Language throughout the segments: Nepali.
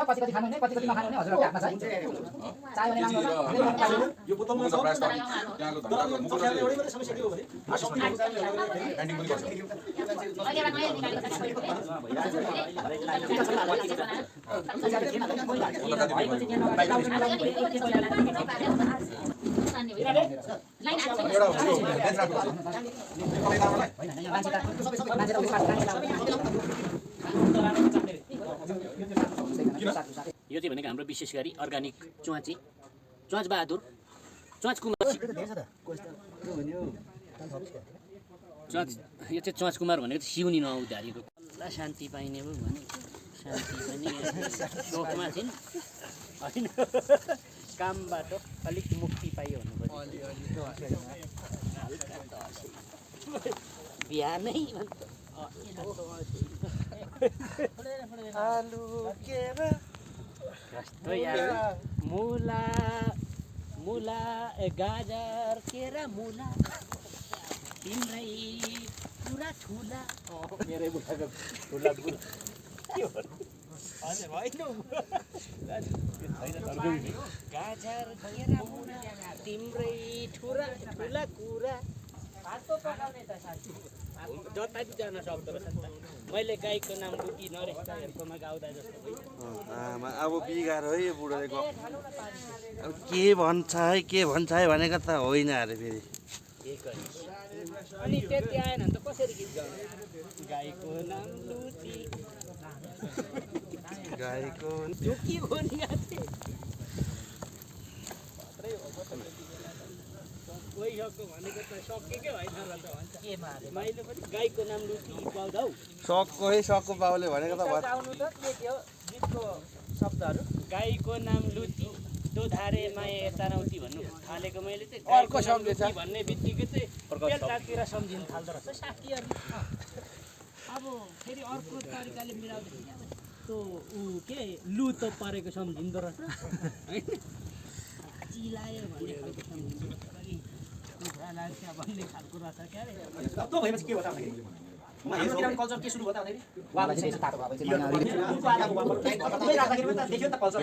कति खानु कति नखानु भने हजुरको हातमा छ चाय भने यो बोतलमा छ त्यहाँको धन्दाको एउटै मात्रै समस्या के हो भने ब्रान्डिङ पनि गर्छ यो चाहिँ भनेको हाम्रो विशेष गरी अर्गानिक च्वाची च्वाच बहादुर च्वाच कुमार च्वाच यो चाहिँ च्वाच कुमार भनेको चाहिँ सिउनी नआउँदारीको ल शान्ति पाइने भयो भने शान्ति पनि सोखमा छिन् होइन कामबाट अलिक मुक्ति पाइयो भन्नुपर्छ बिहानै आलु केरा कस्तो यार मुला मुला गाजर केरा मुला तिम्रै पुरा ठुला मेरै बुढाको ठुला बुढा के भन्नु गाजर केरा मुला तिम्रै ठुला ठुला कुरा भातको पकाउने त साथी जता जान सक्दो रहेछ मैले गाईको नाम लुटी नरेशहरूकोमा गाउँदा जस्तो अब बिगार है यो बुढोले अब के भन्छ है भनेको त होइन अरे फेरि अनि त्यति आएन भने त कसरी गीत गाउने गाईको नाम लुटी गाईको के भन्ने गइसक्यो भनेको त सकेकै होइन र त भन्छ मैले पनि गाईको नाम लुटी पाउँदा हौ सक्को बाउले भनेको त आउनु त के हो गीतको शब्दहरू गाईको नाम लुटी दोधारे माया यतारौती भन्नु थालेको मैले चाहिँ अर्को सम्झेछ भन्ने बित्तिकै चाहिँ बेलुकातिर सम्झिन थाल्दो रहेछ साथीहरू अब फेरि अर्को तरिकाले मिलाउँदाखेरि त्यो ऊ के लु त परेको सम्झिँदो रहेछ होइन चिलायो भन्ने खालको सम्झिँदो रहेछ भन्ने खालको रहेछ क्या अरे त्यो भएपछि के हो त हाम्रो कल्चर के सुरु भयो त भन्दाखेरि उहाँलाई चाहिँ तातो भयो चाहिँ राख्दाखेरि पनि त देखियो त कल्चर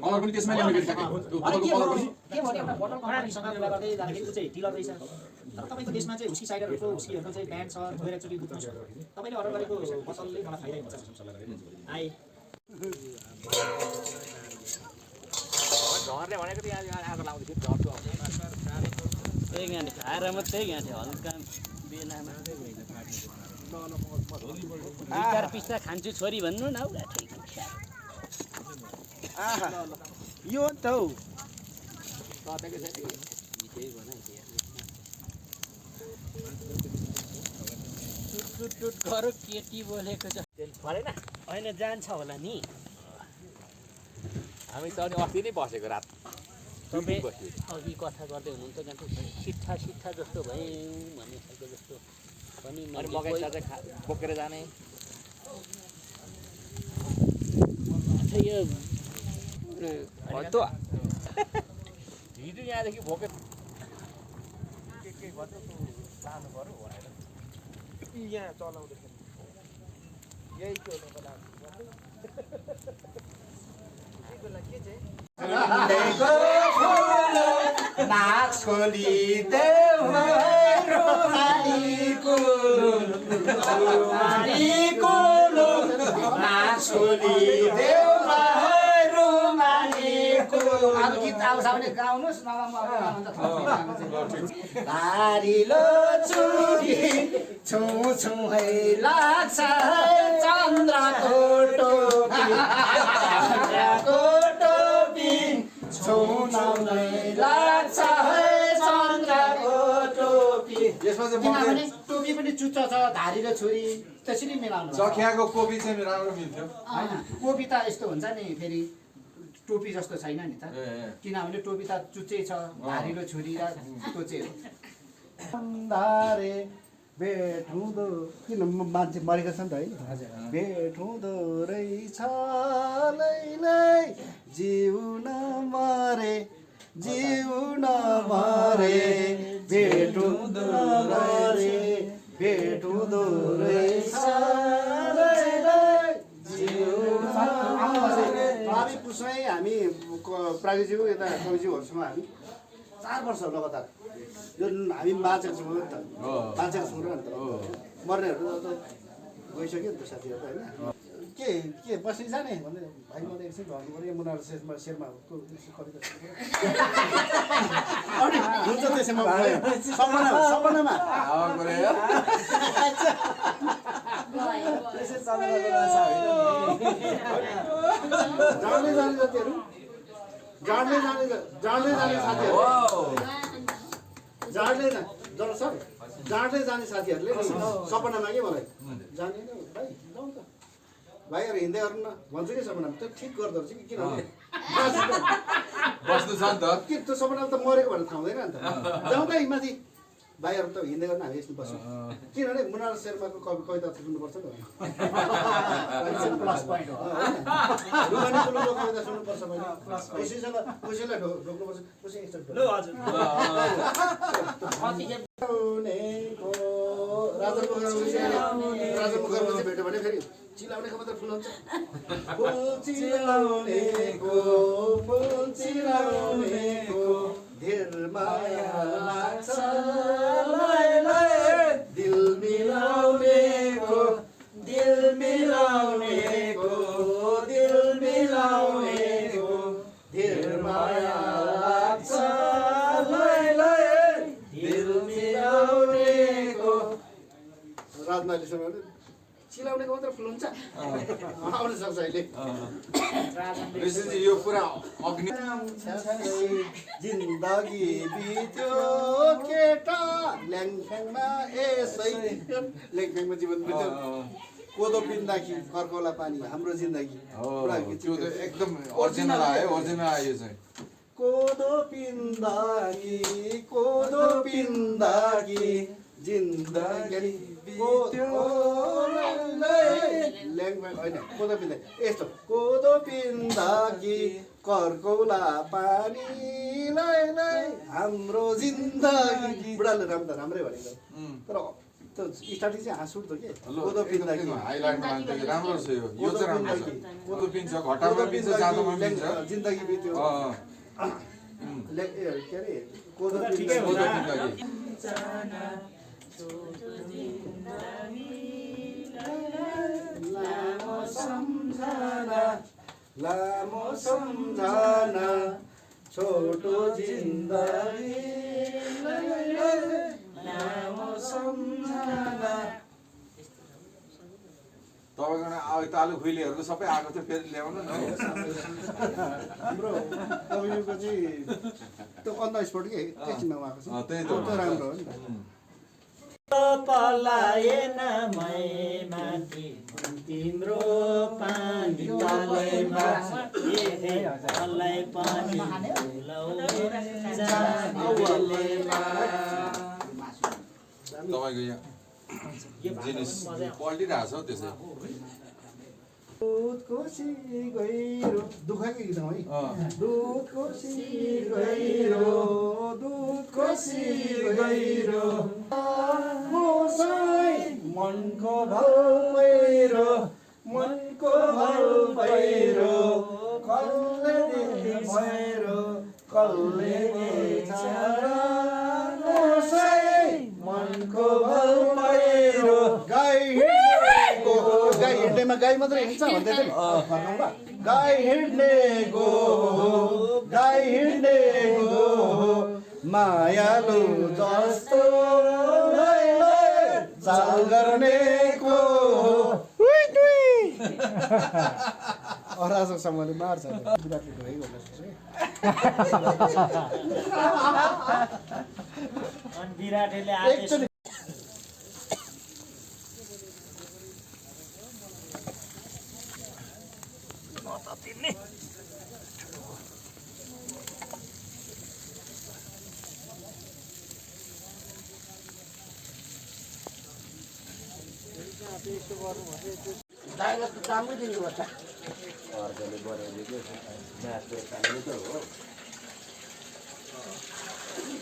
कलर पनि त्यसमै ल्याउने के भन्यो एउटा बोतल कम्पनीसँग कुरा गर्दै जाँदाखेरि ऊ चाहिँ डिलर रहेछ तर तपाईँको देशमा चाहिँ हुस्की साइडरहरूको हुस्कीहरूको चाहिँ ब्यान्ड छ गएर एकचोटि बुझ्नुहोस् तपाईँले अर्डर गरेको बोतलले मलाई फाइदा हुन्छ आए घरले भनेको त यहाँ आगो लाउँदै थियो झर्छु त्यही यहाँ खाएर मात्रै यहाँ थियो हल्का बेलामा चार पिस्ता खान्छु छोरी भन्नु न हौ यो त हौ टुट गरौँ केटी बोलेको छ भरेन होइन जान्छ होला नि हामी त अनि अस्ति नै बसेको रात तपाईँ अघि कथा गर्दै हुनुहुन्छ जान्छ सिट्ठा जस्तो भयौँ भन्ने खालको जस्तो पनि अनि मकै चाहिँ बोकेर जाने यो हिजो यहाँदेखि बोकेर के गर्नु लानु पर्यो भनेर यहाँ चलाउँदाखेरि यही त्यो नाचोली देवरुमालीको नाचोली देवरुमालीको अब गीत आउँछ भने गाउनुहोस् धारिलो चुरी छु है लाग्छ चन्द्रको टोपी लाग्छ है चन्द्रको टोपी किनभने टोपी पनि चुच्चो छ धारी र छुरी त्यसरी मिलाउनु चखियाको कोपी चाहिँ राम्रो मिल्थ्यो होइन कोपी त यस्तो हुन्छ नि फेरि टोपी जस्तो छैन नि त किनभने टोपी त चुच्चै छ धारी र छुरी र टोचे हो भेट हुँदो किन मान्छे मरेको छ नि त है भेट हुँदो रहेछ लैलै जिउन मरे भेट हुँदो मरे भेट हुँदो रहेछ लैलै जिउन मरे। हामी पुसमै हामी प्राज्ञज्यू यता कविज्यूहरूसँग हामी 4 वर्ष लगातार जुन हामी बाँचेको छौँ नि त बाँचेको छौँ र अन्त मर्नेहरू त गइसक्यो नि त साथीहरू त होइन के बस्ने जाने भन्दै भाइ मलाई एकछिन भन्नु पऱ्यो मुनार शेर्माको कविता हुन्छ त्यसैमा सपनामा जाँदै जाने साथीहरू जाँदै जाने साथीहरू जाँदै जाने साथीहरूले सपनामा के मलाई जाने भाइ जाउँ त भाइहरू हिँड्दै गर्नु न भन्छु कि सपनामा त्यो ठिक गर्दो रहेछ कि किनभने बस्नु छ नि त के त्यो सपनामा त मरेको भनेर थाहा हुँदैन नि त जाउँ त माथि भाइहरू त हिँड्दै गर्नु हामी यसमा बस्छौँ किनभने मुनार शेर्माको कविता सुन्नुपर्छ नि प्लस पोइन्ट हो रुमानी कुलुको कविता सुन्नुपर्छ भने कसैलाई ढोक्नुपर्छ कसै राजा मुखरमा भेट्यो भने फेरि चिलाउनेको मात्र फुल हुन्छ फुल चिलाउनेको धेर माया लाग्छ दिल मिलाउनेको धेर माया लाग्छ दिल मिलाउनेको राजनाले सुन्यो भने चिलाउनेको मात्र फुल हुन्छ आउन सक्छ अहिले यो पुरा अग्नि जिन्दगी बित्यो केटा ल्याङफ्याङमा यसै ल्याङफ्याङमा जीवन बित्यो कोदो पिन्दाखेरि कर्कौला पानी हाम्रो जिन्दगी पुरा त्यो त एकदम ओरिजिनल आयो चाहिँ कोदो पिन्दाखेरि जिन्दगी बित्यो ल्याङफ्याङ होइन कोदो पिन्दा यस्तो कोदो पिन्दाखेरि कर्कौला पानी हाम्रो जिन्दगी बुढाले राम्रै भनेको तर त्यो स्टार्टिङ चाहिँ हाँस उठ्दो के कोदो पिन्दाखेरि हाइलाइटमा राम्रो छ यो चाहिँ राम्रो छ कोदो पिन्छ घटामा पिन्छ जाँदोमा पिन्छ जिन्दगी बित्यो के अरे कोदो पिन्दाखेरि लामो सम्झना छोटो जिन्दगी लामो सम्झना तपाईँको तालु खुइलेहरू सबै आएको थियो फेरि ल्याउनु न हाम्रो कविको चाहिँ त्यो अन द स्पट के एकछिनमा उहाँको छ त्यही त त्यो राम्रो हो नि त पलाएन मैमाथि तिम्रो पानी तलैमा मलाई पानी तपाईँको यहाँ जिनिस पल्टिरहेको छ त्यसै दुध कोसी गहिरो दुःखकै गीत है दुध कोसी गहिरो मनको भल पहिरो कल्ले मनको भल पहिरो गाई हिँड्नेमा गाई मात्रै हिँड्छ भन्दै थियो गाई हिँड्नेको मायालु जस्तो चाल गर्नेको अराजकसम्मले मार्छ विराटले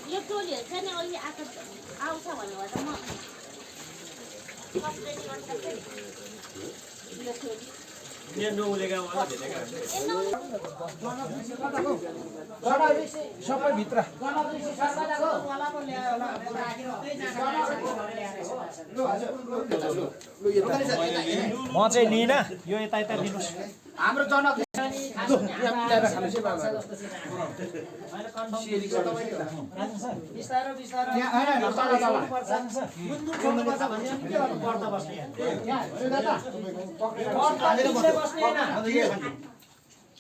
यो टोलीहरू चाहिँ नि अहिले आउँछ भनेर त म कम्प्लेन गर्न सक्छु यो टोली सबै भित्र म चाहिँ लिइनँ यो यता यता दिनुहोस् हाम्रो जनक बिस्तारो बिस्तारो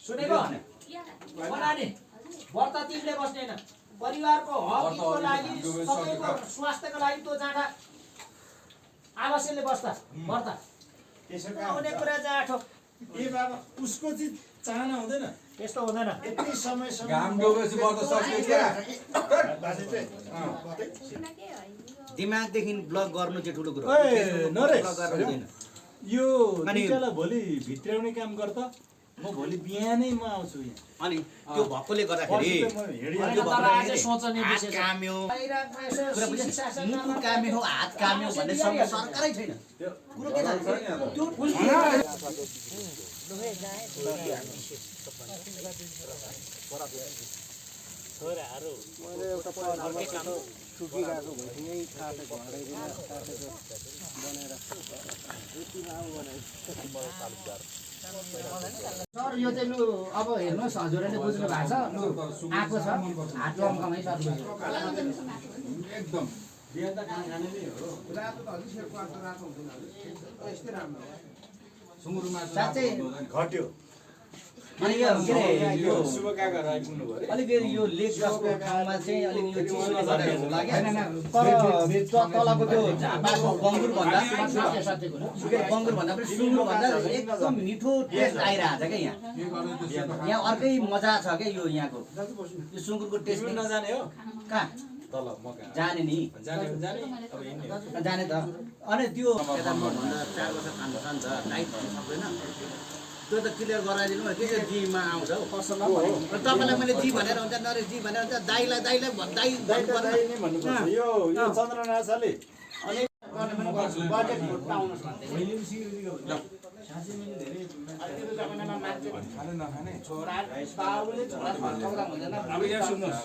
सुनेको व्रत तिमीले बस्ने होइन परिवारको हकको लागि सबैको स्वास्थ्यको लागि त्यो जाँदा आवश्यकले बस्दा व्रत हुने कुरा जाँठो ए बाबा उसको चाहिँ चाहना हुँदैन त्यस्तो हुँदैन यति समयसम्म घाम डुबेपछि व्रत सक्यो क्या दिमागदेखि ब्लक गर्नु चाहिँ ठुलो कुरो ओए नरेश ब्लक गर्नु हुँदैन यो टिकालाई भोलि भित्र्याउने काम गर त म भोलि बिहानै म आउँछु यहाँ अनि त्यो भक्कले गर्दाखेरि सोचने हात काम्यो कुरा बुझ्यो? मुटु काम्यो हो हात काम्यो भन्ने शब्द सरकारै छैन कुरो के छ त्यो छोराहरू सर यो चाहिँ लु अब हेर्नुहोस् हजुरले बुझ्नु भएको छ लु आएको छ हात लम्कामै सर एकदम बिहान त खाना खाने नै हो सुँगुरको मासु साँच्चै घट्यो अनि यो के अरे यो शुभकागर आइपुग्नु भयो अलिकति यो लेक जस्तो ठाउँमा चाहिँ अलिक यो चिसोले गर्दाखेरि होला क्या तर तलको त्यो झापाको बङ्गुर भन्दा बङ्गुर भन्दा पनि सुँगुर भन्दा एकदम मिठो टेस्ट आइरहेको छ क्या यहाँ अर्कै मजा छ क्या यो यहाँको यो सुँगुरको टेस्ट नजाने हो कहाँ तल मका जाने नि जाने अब हिँड्ने जाने त अनि त्यो भन्दा 4 वर्ष खानु छ नि त डाइट भन्नु सक्दैन त्यो त क्लियर गराइदिनु के चाहिँ जीमा आउँछ हौ तपाईँलाई मैले जी भनेर हुन्छ नरेश जी भनेर हुन्छ दाइलाई दाइलाई दाइ दाइ नै भन्नुपर्छ यो चन्द्रनाथले बजेट पाउनुहोस् खाने नखाने छोरा बाबुले छोरा फर्काउँदा हुँदैन अब यहाँ सुन्नुहोस्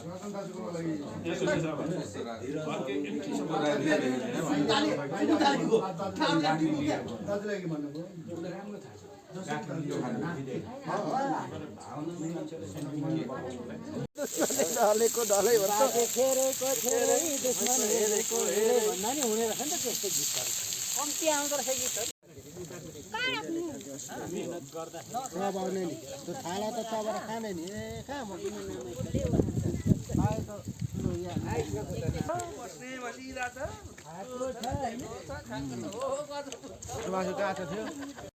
ढलेको ढलै भन्छ खेरेको खेरै दुश्मन हेरेको हेरे भन्दा नि हुने रहेछ नि त त्यस्तो गीतहरू कम्ती आउँदो रहेछ गीतहरू थियो